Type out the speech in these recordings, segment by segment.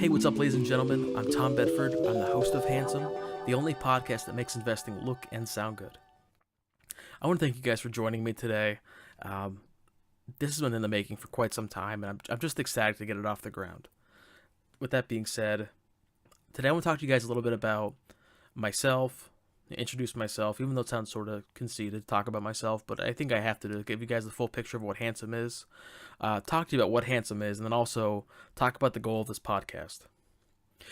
Hey, what's up, ladies and gentlemen? I'm Tom Bedford. I'm the host of Handsome, the only podcast that makes investing look and sound good. I want to thank you guys for joining me today. This has been in the making for quite some time, and I'm just excited to get it off the ground. With that being said, today I want to talk to you guys a little bit about myself, introduce myself, even though it sounds sort of conceited to talk about myself, but I think I have to give you guys the full picture of what Handsome is, talk to you about what Handsome is, and then also talk about the goal of this podcast.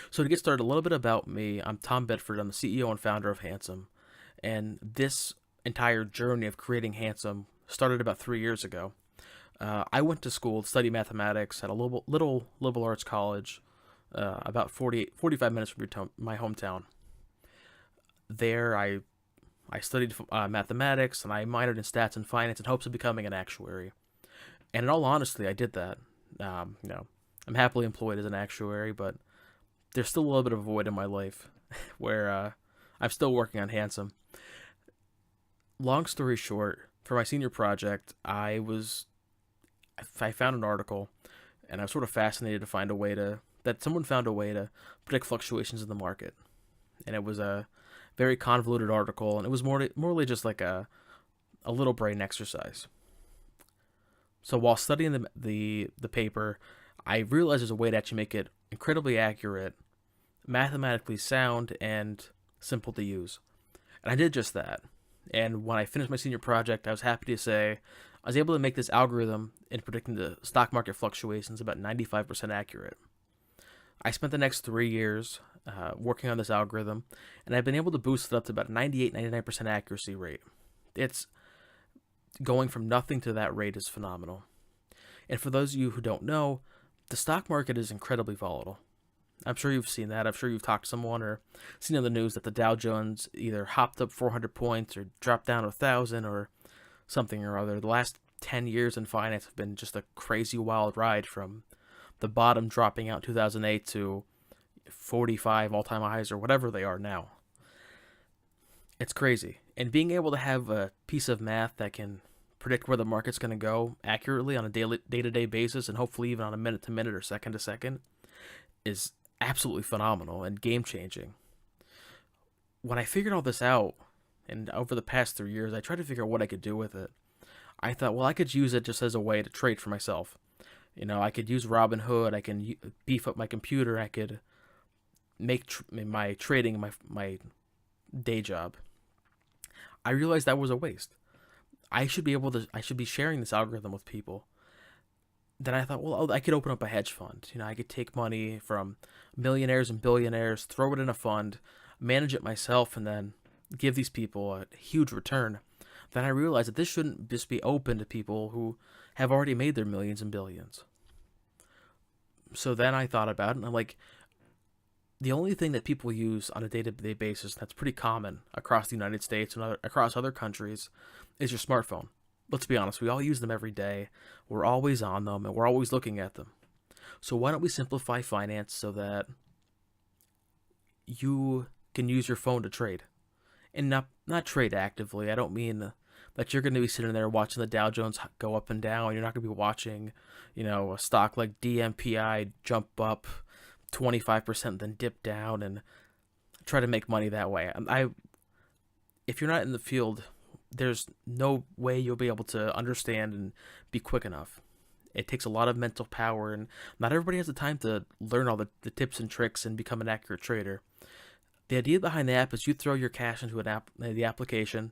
So to get started, a little bit about me. I'm Tom Bedford. I'm the CEO and founder of Handsome, and this entire journey of creating Handsome started about 3 years ago. I went to school to study mathematics at a little liberal arts college, about 45 minutes from my hometown. There, I studied mathematics, and I minored in stats and finance in hopes of becoming an actuary. And in all honesty, I did that. I'm happily employed as an actuary, but there's still a little bit of a void in my life where I'm still working on Handsome. Long story short, for my senior project, I found an article, and I was sort of fascinated to find that someone found a way to predict fluctuations in the market. And it was a very convoluted article, and it was morely just like a little brain exercise. So while studying the paper, I realized there's a way to actually make it incredibly accurate, mathematically sound, and simple to use. And I did just that. And when I finished my senior project, I was happy to say I was able to make this algorithm in predicting the stock market fluctuations about 95% accurate. I spent the next 3 years working on this algorithm, and I've been able to boost it up to about 98-99% accuracy rate. It's going from nothing to that rate is phenomenal. And for those of you who don't know, the stock market is incredibly volatile. I'm sure you've seen that. I'm sure you've talked to someone or seen on the news that the Dow Jones either hopped up 400 points or dropped down 1,000 or something or other. The last 10 years in finance have been just a crazy wild ride, from the bottom dropping out in 2008 to 45 all-time highs or whatever they are now. It's crazy. And being able to have a piece of math that can predict where the market's going to go accurately on a day-to-day basis, and hopefully even on a minute-to-minute or second-to-second, is absolutely phenomenal and game-changing. When I figured all this out, and over the past 3 years, I tried to figure out what I could do with it. I thought, well, I could use it just as a way to trade for myself. I could use Robinhood, I can beef up my computer, I could make my trading my day job. I realized that was a waste. I should be sharing this algorithm with people. Then I thought, well, I could open up a hedge fund. I could take money from millionaires and billionaires, throw it in a fund, manage it myself, and then give these people a huge return. Then I realized that this shouldn't just be open to people who have already made their millions and billions. So then I thought about it, and I'm like, the only thing that people use on a day-to-day basis that's pretty common across the United States and across other countries is your smartphone. Let's be honest, we all use them every day. We're always on them, and we're always looking at them. So why don't we simplify finance so that you can use your phone to trade? And not trade actively. I don't mean that you're going to be sitting there watching the Dow Jones go up and down. You're not going to be watching, a stock like DMPI jump up 25%, then dip down and try to make money that way. If you're not in the field, there's no way you'll be able to understand and be quick enough. It takes a lot of mental power, and not everybody has the time to learn all the tips and tricks and become an accurate trader. The idea behind the app is you throw your cash into the application,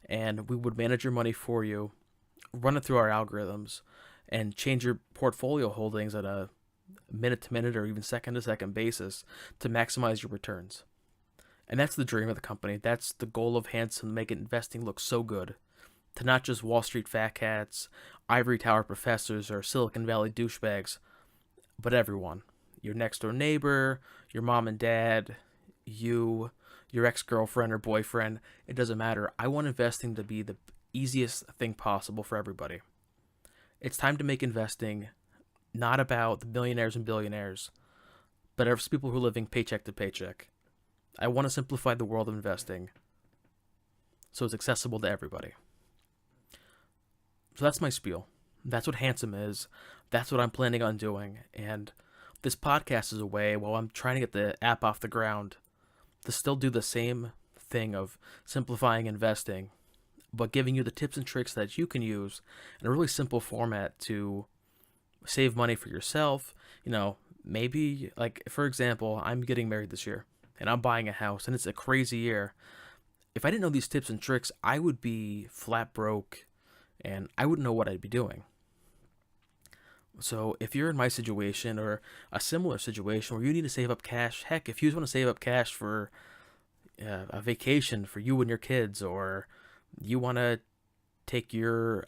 and we would manage your money for you, run it through our algorithms, and change your portfolio holdings at a minute-to-minute or even second-to-second basis to maximize your returns. And that's the dream of the company. That's the goal of Handsome, to make investing look so good. To not just Wall Street fat cats, ivory tower professors, or Silicon Valley douchebags, but everyone. Your next-door neighbor, your mom and dad, your ex-girlfriend or boyfriend. It doesn't matter. I want investing to be the easiest thing possible for everybody. It's time to make investing not about the millionaires and billionaires, but of people who are living paycheck to paycheck. I want to simplify the world of investing so it's accessible to everybody. So that's my spiel. That's what Handsome is. That's what I'm planning on doing. And this podcast is a way, while I'm trying to get the app off the ground, to still do the same thing of simplifying investing, but giving you the tips and tricks that you can use in a really simple format to save money for yourself. Maybe, like, for example, I'm getting married this year and I'm buying a house and it's a crazy year. If I didn't know these tips and tricks, I would be flat broke and I wouldn't know what I'd be doing. So if you're in my situation or a similar situation where you need to save up cash, heck, if you just want to save up cash for a vacation for you and your kids, or you want to take your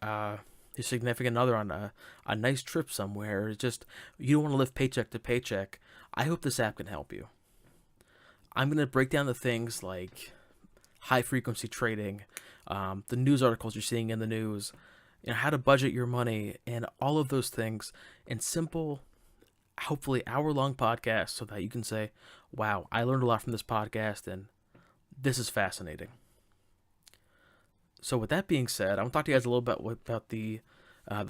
significant other on a nice trip somewhere, just you don't want to live paycheck to paycheck, I hope this app can help you. I'm going to break down the things like high frequency trading, the news articles you're seeing in the news, how to budget your money, and all of those things in simple, hopefully hour-long podcasts, so that you can say, wow, I learned a lot from this podcast and this is fascinating. So with that being said, I want to talk to you guys a little bit about the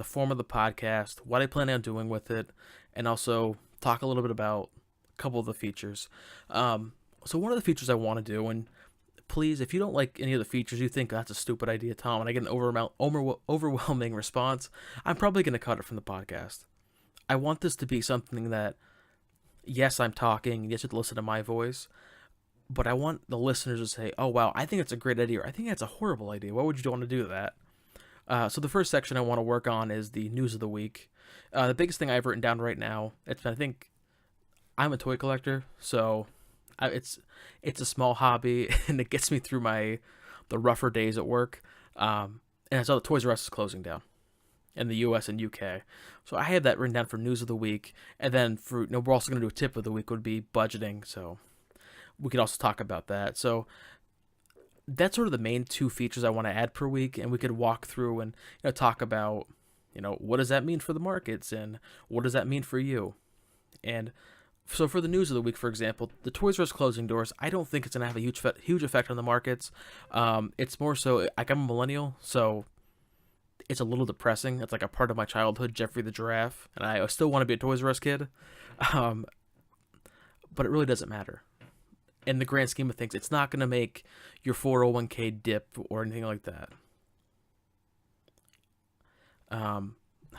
form of the podcast, what I plan on doing with it, and also talk a little bit about a couple of the features. So one of the features I want to do, and please, if you don't like any of the features, you think that's a stupid idea, Tom, and I get an overwhelming response, I'm probably going to cut it from the podcast. I want this to be something that, yes, I'm talking, yes, you have to listen to my voice, but I want the listeners to say, oh, wow, I think it's a great idea, or I think that's a horrible idea. Why would you want to do that? So the first section I want to work on is the news of the week. The biggest thing I've written down right now, I think I'm a toy collector, so it's a small hobby, and it gets me through the rougher days at work. And I saw the Toys R Us is closing down in the U.S. and U.K. So I have that written down for news of the week, and then we're also going to do a tip of the week would be budgeting. So we could also talk about that. So that's sort of the main two features I want to add per week, and we could walk through and talk about what does that mean for the markets and what does that mean for you. And so for the news of the week, for example, the Toys R Us closing doors, I don't think it's going to have a huge effect on the markets. It's more so, like, I'm a millennial, so it's a little depressing. It's like a part of my childhood, Jeffrey the Giraffe, and I still want to be a Toys R Us kid. But it really doesn't matter. In the grand scheme of things, it's not going to make your 401k dip or anything like that. I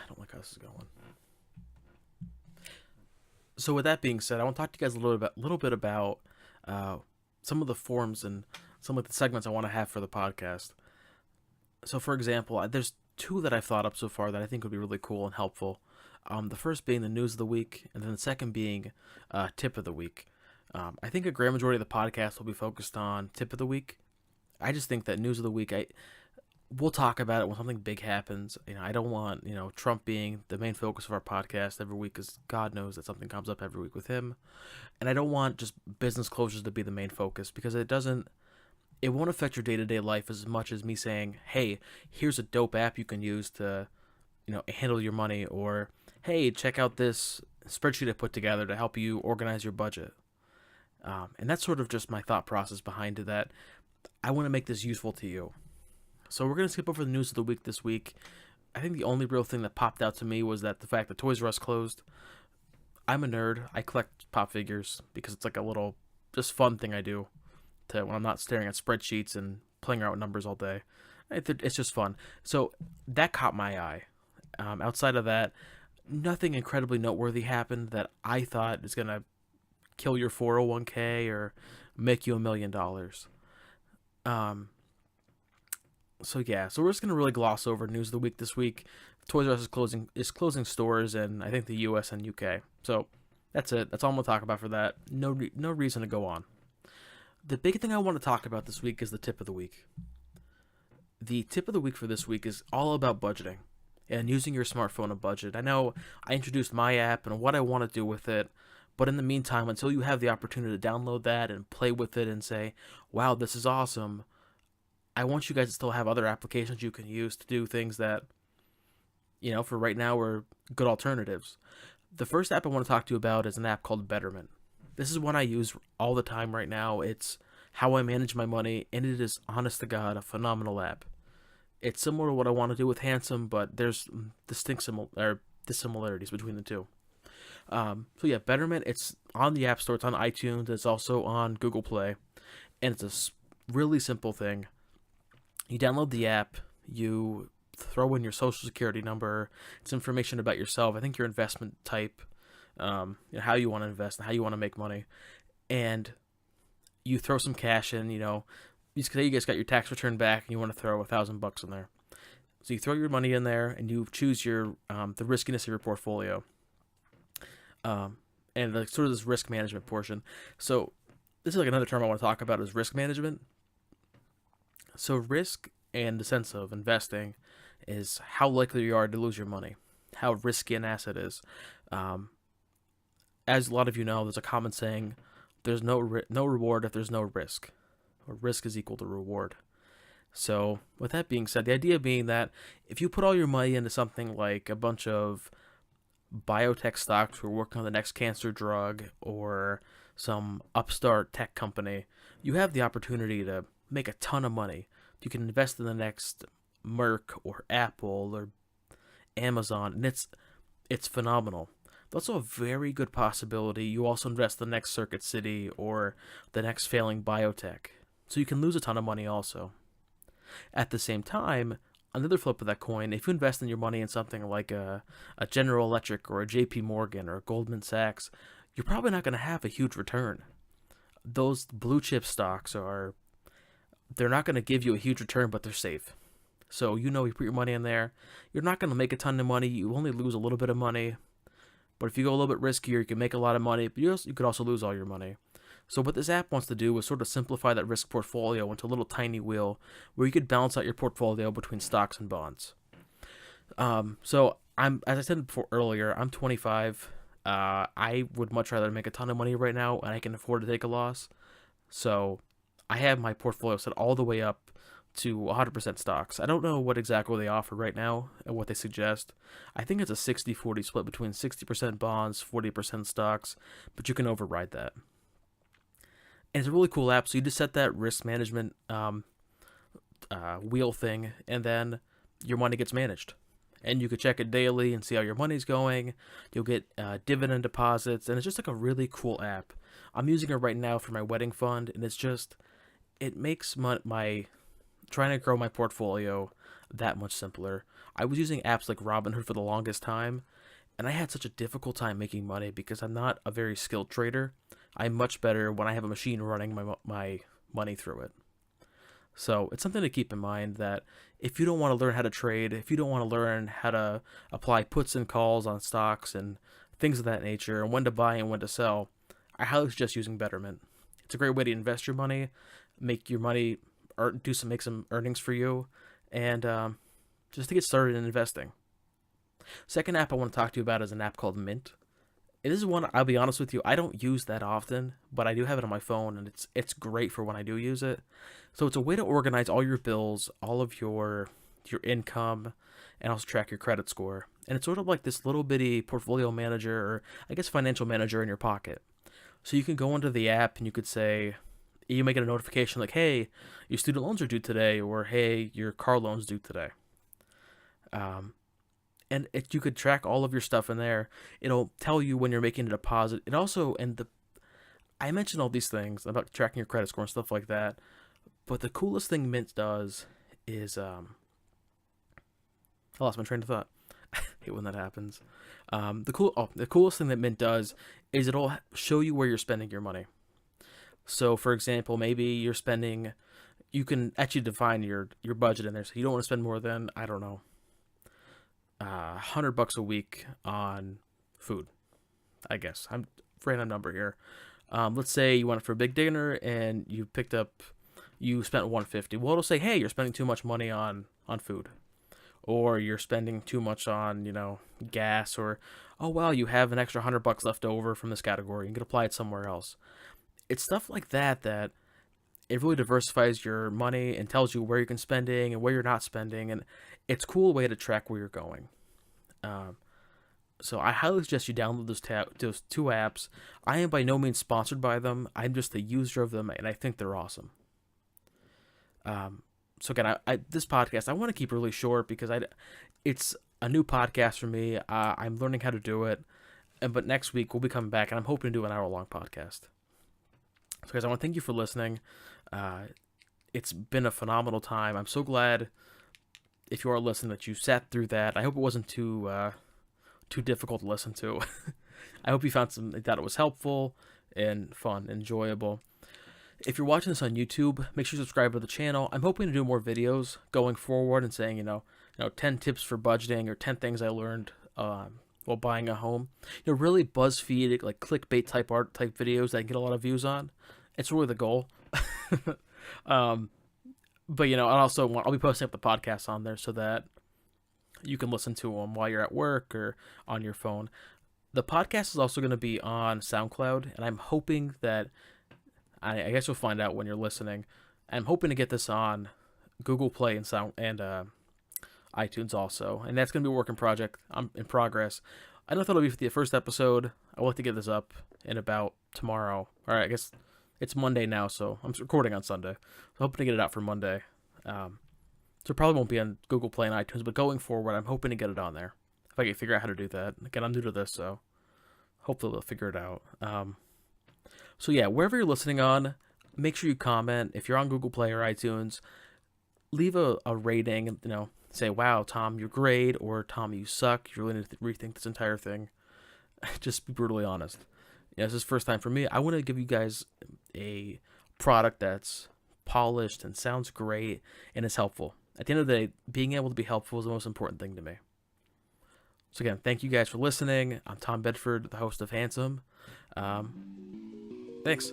don't like how this is going. So with that being said, I want to talk to you guys a little bit about some of the forms and some of the segments I want to have for the podcast. So for example, there's two that I've thought up so far that I think would be really cool and helpful. The first being the news of the week, and then the second being tip of the week. I think a grand majority of the podcast will be focused on tip of the week. I just think that news of the week, we'll talk about it when something big happens. I don't want, Trump being the main focus of our podcast every week, because God knows that something comes up every week with him. And I don't want just business closures to be the main focus, because it won't affect your day-to-day life as much as me saying, hey, here's a dope app you can use to, handle your money, or, hey, check out this spreadsheet I put together to help you organize your budget. And that's sort of just my thought process behind it, that I want to make this useful to you. So we're going to skip over the news of the week this week. I think the only real thing that popped out to me was that the fact that Toys R Us closed. I'm a nerd. I collect pop figures because it's like a little just fun thing I do when I'm not staring at spreadsheets and playing around with numbers all day. It's just fun. So that caught my eye. Outside of that, nothing incredibly noteworthy happened that I thought is going to kill your 401k or make you $1 million. So we're just gonna really gloss over news of the week this week. Toys R Us is closing stores in, I think, the U.S. and U.K. So that's it. That's all I'm gonna talk about for that. No reason to go on. The big thing I want to talk about this week is the tip of the week. The tip of the week for this week is all about budgeting and using your smartphone to budget. I know I introduced my app and what I want to do with it, but in the meantime, until you have the opportunity to download that and play with it and say, wow, this is awesome, I want you guys to still have other applications you can use to do things that, for right now are good alternatives. The first app I want to talk to you about is an app called Betterment. This is one I use all the time right now. It's how I manage my money, and it is, honest to God, a phenomenal app. It's similar to what I want to do with Handsome, but there's distinct dissimilarities between the two. So yeah, Betterment. It's on the App Store. It's on iTunes. It's also on Google Play, and it's really simple thing. You download the app. You throw in your social security number. It's information about yourself. I think your investment type, how you want to invest and how you want to make money, and you throw some cash in. You guys got your tax return back, and you want to throw $1,000 in there. So you throw your money in there, and you choose your the riskiness of your portfolio, and sort of this risk management portion. So this is like another term I want to talk about is risk management. So risk, in the sense of investing, is how likely you are to lose your money, how risky an asset is. As a lot of you know, there's a common saying: "There's no reward if there's no risk, or risk is equal to reward." So, with that being said, the idea being that if you put all your money into something like a bunch of biotech stocks who are working on the next cancer drug or some upstart tech company, you have the opportunity to make a ton of money. You can invest in the next Merck or Apple or Amazon, and it's phenomenal. There's also a very good possibility you also invest in the next Circuit City or the next failing biotech. So you can lose a ton of money also. At the same time, another flip of that coin, if you invest in your money in something like a General Electric or a JP Morgan or a Goldman Sachs, you're probably not going to have a huge return. Those blue chip stocks they're not going to give you a huge return, but they're safe. So you put your money in there, you're not going to make a ton of money, you only lose a little bit of money. But if you go a little bit riskier, you can make a lot of money, but you could also lose all your money. So what this app wants to do is sort of simplify that risk portfolio into a little tiny wheel where you could balance out your portfolio between stocks and bonds. So as I said before earlier, I'm 25. I would much rather make a ton of money right now, and I can afford to take a loss. So I have my portfolio set all the way up to 100% stocks. I don't know what exactly they offer right now and what they suggest. I think it's a 60-40 split between 60% bonds, 40% stocks, but you can override that. And it's a really cool app. So you just set that risk management wheel thing, and then your money gets managed. And you could check it daily and see how your money's going. You'll get dividend deposits, and it's just like a really cool app. I'm using it right now for my wedding fund, and it makes my trying to grow my portfolio that much simpler. I was using apps like Robinhood for the longest time, and I had such a difficult time making money because I'm not a very skilled trader. I'm much better when I have a machine running my money through it. So it's something to keep in mind that if you don't want to learn how to trade, if you don't want to learn how to apply puts and calls on stocks and things of that nature, and when to buy and when to sell, I highly suggest using Betterment. It's a great way to invest your money, make your money make some earnings for you, and just to get started in investing. Second app I want to talk to you about is an app called Mint. It is one, I'll be honest with you, I don't use that often, but I do have it on my phone, and it's great for when I do use it. So it's a way to organize all your bills, all of your income, and also track your credit score. And it's sort of like this little bitty portfolio manager, or I guess financial manager in your pocket. So you can go into the app and you could say, you may get a notification like, hey, your student loans are due today, or hey, your car loan's due today. And you could track all of your stuff in there. It'll tell you when you're making a deposit. It also, I mentioned all these things about tracking your credit score and stuff like that, but the coolest thing Mint does is, I lost my train of thought. I hate when that happens. The coolest thing that Mint does is it'll show you where you're spending your money. So, for example, maybe you can actually define your budget in there. So you don't want to spend more than, I don't know, $100 a week on food, I guess. I'm random number here. Let's say you went for a big dinner and you spent $150. Well, it'll say, hey, you're spending too much money on food, or you're spending too much on gas, or oh wow, you have an extra $100 left over from this category. You can apply it somewhere else. It's stuff like that it really diversifies your money and tells you where you can spending and where you're not spending, and it's a cool way to track where you're going. So I highly suggest you download those two apps. I am by no means sponsored by them. I'm just a user of them, and I think they're awesome. So again, this podcast I want to keep really short because it's a new podcast for me. I'm learning how to do it. But next week we'll be coming back, and I'm hoping to do an hour-long podcast. So guys, I want to thank you for listening. It's been a phenomenal time. I'm so glad, if you are listening, that you sat through that. I hope it wasn't too difficult to listen to. I hope you found that it was helpful and fun, enjoyable. If you're watching this on YouTube, make sure you subscribe to the channel. I'm hoping to do more videos going forward and saying, 10 tips for budgeting or 10 things I learned while buying a home. Really BuzzFeed, like clickbait type videos that I get a lot of views on. It's really the goal. But I'll be posting up the podcasts on there so that you can listen to them while you're at work or on your phone. The podcast is also going to be on SoundCloud, and I'm hoping that, I guess you'll find out when you're listening. I'm hoping to get this on Google Play and iTunes also, and that's going to be a work in progress. I don't know if it'll be for the first episode. I'll have to get this up in about tomorrow. All right, I guess it's Monday now, so I'm recording on Sunday. So I'm hoping to get it out for Monday. So it probably won't be on Google Play and iTunes, but going forward, I'm hoping to get it on there. If I can figure out how to do that. Again, I'm new to this, so hopefully we'll figure it out. So yeah, wherever you're listening on, make sure you comment. If you're on Google Play or iTunes, leave a rating, say, wow, Tom, you're great, or Tom, you suck. You really need to rethink this entire thing. Just be brutally honest. This is the first time for me. I want to give you guys a product that's polished and sounds great and is helpful. At the end of the day, being able to be helpful is the most important thing to me. So again, thank you guys for listening. I'm Tom Bedford, the host of Handsome. Thanks.